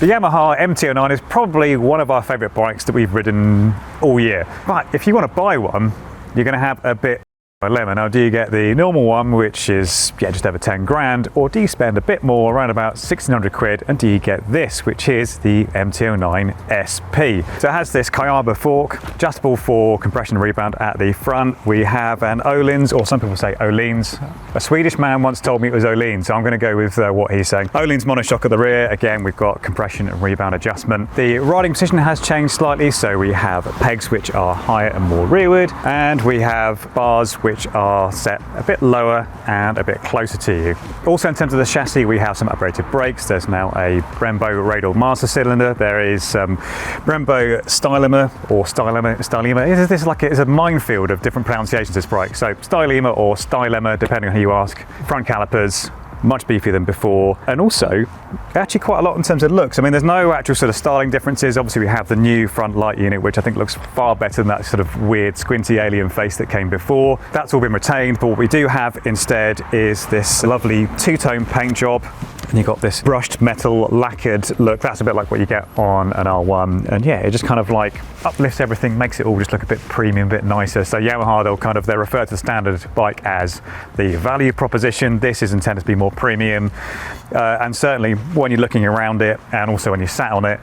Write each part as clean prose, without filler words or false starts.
The Yamaha MT-09 is probably one of our favourite bikes that we've ridden all year. But if you want to buy one, you're going to have a bit of a dilemma. Now, do you get the normal one, which is just over 10 grand, or do you spend a bit more, around about 1,600 quid, and do you get this, which is the MT-09 SP? So it has this Kayaba fork, adjustable for compression and rebound at the front. We have an Öhlins, or some people say Öhlins. A Swedish man once told me it was Öhlins, so I'm going to go with what he's saying. Öhlins monoshock at the rear. Again, we've got compression and rebound adjustment. The riding position has changed slightly, so we have pegs which are higher and more rearward, and we have bars which are set a bit lower and a bit closer to you. Also, in terms of the chassis, we have some upgraded brakes. There's now a Brembo radial master cylinder. There is Brembo Stylema or Stylema. This is like it's a minefield of different pronunciations. This bike. So Stylema or Stylema, depending on who you ask. Front calipers, much beefier than before, and also actually quite a lot in terms of looks. I mean, there's no actual sort of styling differences. Obviously, we have the new front light unit, which I think looks far better than that sort of weird squinty alien face that came before. That's all been retained, but what we do have instead is this lovely two-tone paint job. And you've got this brushed metal lacquered look. That's a bit like what you get on an R1. And yeah, it just kind of like uplifts everything, makes it all just look a bit premium, a bit nicer. So Yamaha, they refer to the standard bike as the value proposition. This is intended to be more premium. And certainly when you're looking around it and also when you're sat on it,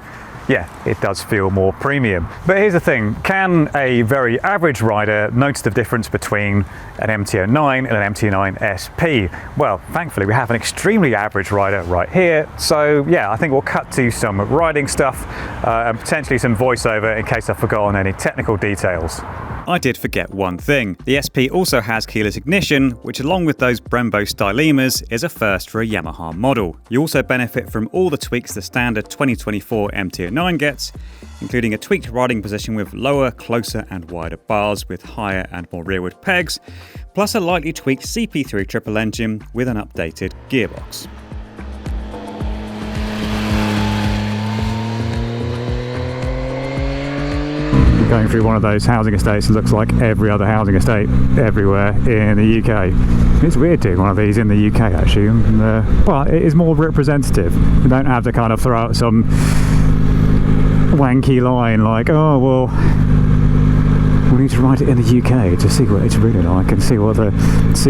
yeah, it does feel more premium. But here's the thing, can a very average rider notice the difference between an MT-09 and an MT-09 SP? Well, thankfully we have an extremely average rider right here. So yeah, I think we'll cut to some riding stuff and potentially some voiceover in case I've forgotten any technical details. I did forget one thing. The SP also has keyless ignition, which along with those Brembo Stylemas is a first for a Yamaha model. You also benefit from all the tweaks the standard 2024 MT-09 gets, including a tweaked riding position with lower, closer and wider bars with higher and more rearward pegs, plus a lightly tweaked CP3 triple engine with an updated gearbox. Going through one of those housing estates, it looks like every other housing estate everywhere in the UK. It's weird doing one of these in the UK actually, and, well, it is more representative. You don't have to kind of throw out some wanky line like, oh well, we need to ride it in the UK to see what it's really like and see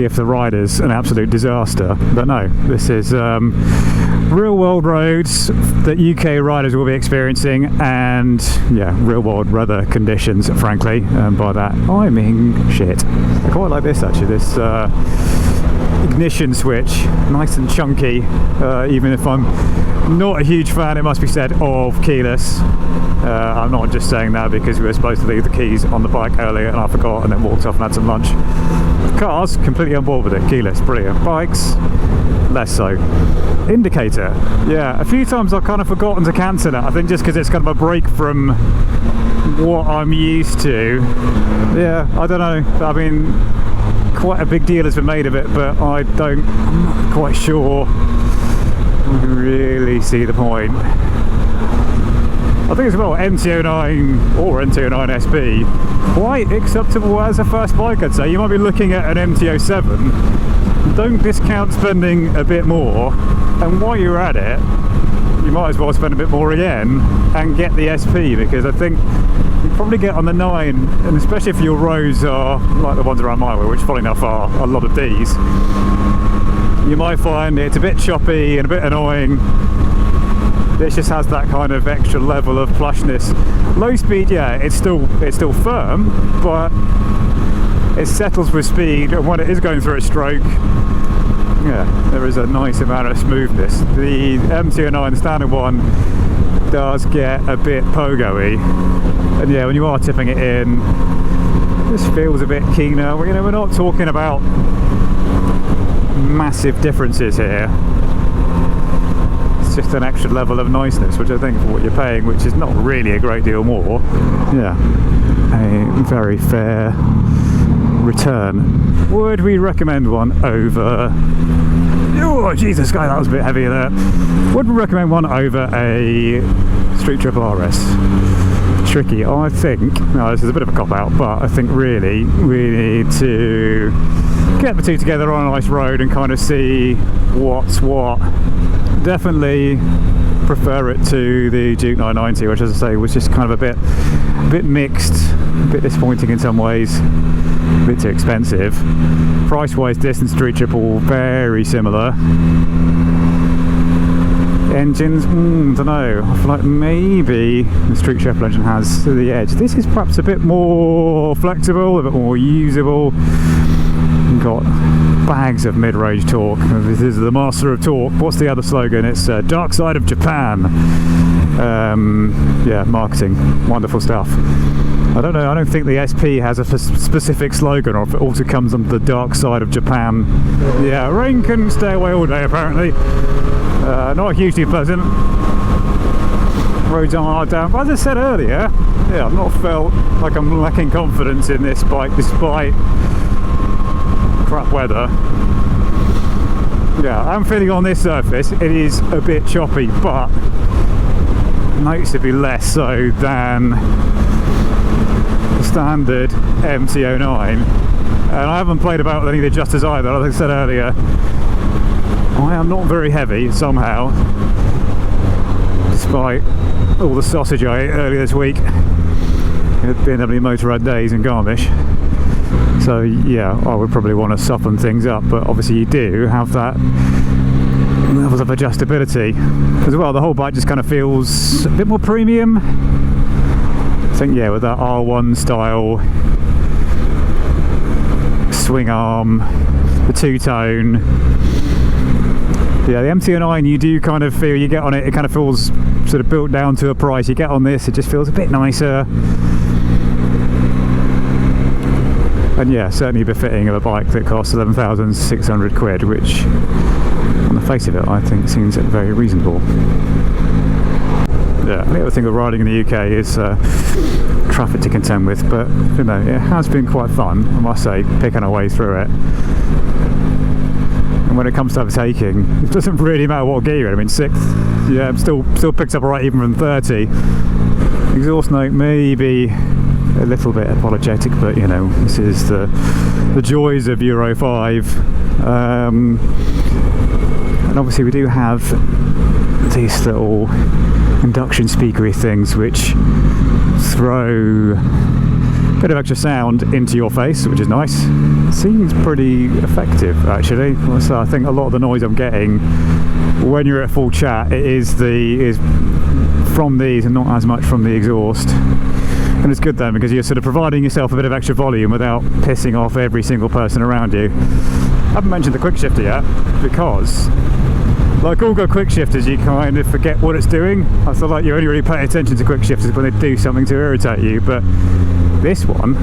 if the rider's an absolute disaster. But no, this is real world roads that UK riders will be experiencing, and yeah, real world weather conditions, frankly. And by that I mean shit. I quite like this actually, this ignition switch, nice and chunky, even if I'm not a huge fan, it must be said, of keyless. I'm not just saying that because we were supposed to leave the keys on the bike earlier and I forgot and then walked off and had some lunch. Cars, completely on board with it, keyless, brilliant. Bikes, less so. Indicator, yeah, a few times I've kind of forgotten to cancel it, I think just because it's kind of a break from what I'm used to. Yeah, I don't know, I mean, quite a big deal has been made of it, but I'm not quite sure I really see the point. I think as well, MT-09 or MT-09 SP, quite acceptable as a first bike, I'd say. You might be looking at an MT-07. Don't discount spending a bit more, and while you're at it, you might as well spend a bit more again and get the SP, because I think you probably get on the 9, and especially if your roads are like the ones around my way, which funny enough are a lot of these, you might find it's a bit choppy and a bit annoying. This just has that kind of extra level of plushness. Low speed, yeah, it's still firm, but it settles with speed, and when it is going through a stroke, yeah, there is a nice amount of smoothness. The MT-09, the standard one, does get a bit pogo-y, and yeah, when you are tipping it in, this feels a bit keener. You know, we're not talking about massive differences here. It's just an extra level of niceness, which I think for what you're paying, which is not really a great deal more, yeah, a very fair return. Would we recommend one over, oh Jesus Christ, that was a bit heavier there. Would we recommend one over a Street Triple RS? Tricky, I think. No, this is a bit of a cop-out, but I think really we need to get the two together on a nice road and kind of see what's what. Definitely prefer it to the Duke 990, which, as I say, was just kind of a bit mixed, a bit disappointing in some ways, a bit too expensive. Price-wise, distance street triple very similar. Engines, don't know. I feel like maybe the Street Triple engine has the edge. This is perhaps a bit more flexible, a bit more usable. Got bags of mid-range torque. This is the master of torque. What's the other slogan? It's Dark Side of Japan. Yeah, marketing, wonderful stuff. I don't know. I don't think the SP has a specific slogan, or if it also comes under the Dark Side of Japan. Yeah, rain can stay away all day apparently. Not hugely pleasant. Roads are down, but as I said earlier, yeah, I've not felt like I'm lacking confidence in this bike despite crap weather. Yeah, I'm feeling on this surface it is a bit choppy, but noticeably less so than the standard MT-09. And I haven't played about with any of the adjusters either. As I said earlier, I am not very heavy somehow, despite all the sausage I ate earlier this week at BMW Motorrad days in Garmisch. So yeah, I would probably want to soften things up, but obviously you do have that levels of adjustability as well. The whole bike just kind of feels a bit more premium. I think, yeah, with that R1 style swing arm, the two-tone. Yeah, the MT-09, you do kind of feel, you get on it, it kind of feels sort of built down to a price. You get on this, it just feels a bit nicer. And yeah, certainly befitting of a bike that costs 11,600 quid, which on the face of it I think seems very reasonable. Yeah, the other thing of riding in the UK is traffic to contend with, but you know, it has been quite fun, I must say, picking our way through it. And when it comes to overtaking, it doesn't really matter what gear you're in. I mean, 6th, yeah, still picks up alright even from 30. Exhaust note maybe a little bit apologetic, but you know, this is the joys of Euro 5. And obviously we do have these little induction speakery things which throw a bit of extra sound into your face, which is nice. Seems pretty effective actually. So I think a lot of the noise I'm getting when you're at full chat, it is from these and not as much from the exhaust. And it's good then, because you're sort of providing yourself a bit of extra volume without pissing off every single person around you. I haven't mentioned the quick shifter yet, because like all good quick shifters, you kind of forget what it's doing. I feel like you only really pay attention to quick shifters when they do something to irritate you, but this one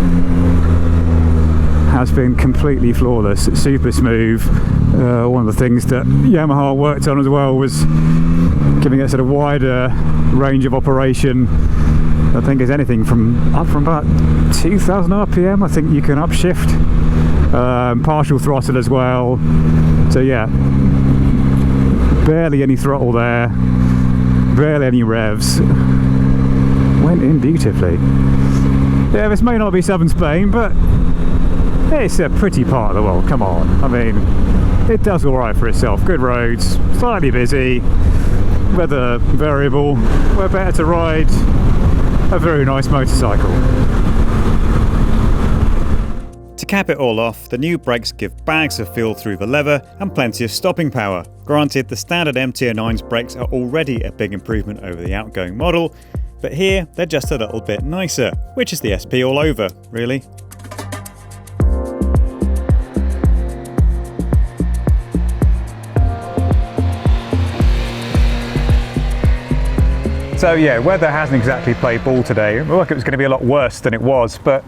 has been completely flawless, super smooth. One of the things that Yamaha worked on as well was giving it a sort of wider range of operation. I think it's anything from about 2,000 RPM. I think you can upshift, partial throttle as well. So yeah, barely any throttle there, barely any revs. Went in beautifully. Yeah, this may not be southern Spain, but it's a pretty part of the world. Come on, I mean, it does all right for itself. Good roads, slightly busy, weather variable. We're better to ride a very nice motorcycle. To cap it all off, the new brakes give bags of feel through the leather and plenty of stopping power. Granted, the standard MT-09's brakes are already a big improvement over the outgoing model, but here they're just a little bit nicer, which is the SP all over, really. So yeah, weather hasn't exactly played ball today. It looked like it was going to be a lot worse than it was, but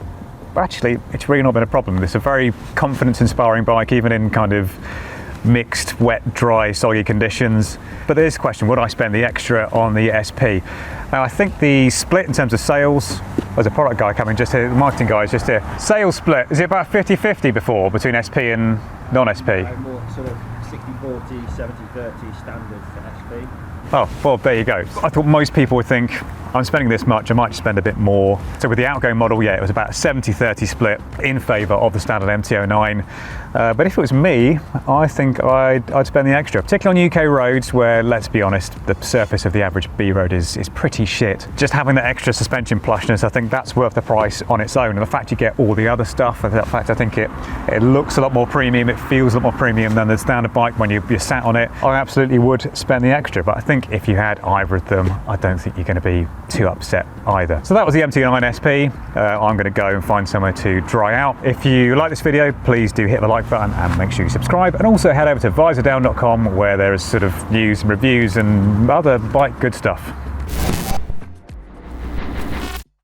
actually it's really not been a problem. It's a very confidence-inspiring bike, even in kind of mixed, wet, dry, soggy conditions. But there is a question, would I spend the extra on the SP? Now I think the split in terms of sales, there's a product guy coming just here, the marketing guy is just here. Sales split, is it about 50-50 before between SP and non-SP? More sort of 60-40, 70-30 standard for SP. Oh, well, there you go. I thought most people would think I'm spending this much, I might spend a bit more. So with the outgoing model, yeah, it was about a 70-30 split in favour of the standard MT-09. But if it was me, I think I'd spend the extra, particularly on UK roads where, let's be honest, the surface of the average B road is pretty shit. Just having that extra suspension plushness, I think that's worth the price on its own. And the fact you get all the other stuff, and the fact I think it looks a lot more premium, it feels a lot more premium than the standard bike when you're sat on it, I absolutely would spend the extra. But I think if you had either of them, I don't think you're going to be too upset either. So that was the MT-09 SP. I'm going to go and find somewhere to dry out. If you like this video, please do hit the like button and make sure you subscribe, and also head over to Visordown.com where there is sort of news and reviews and other bike good stuff.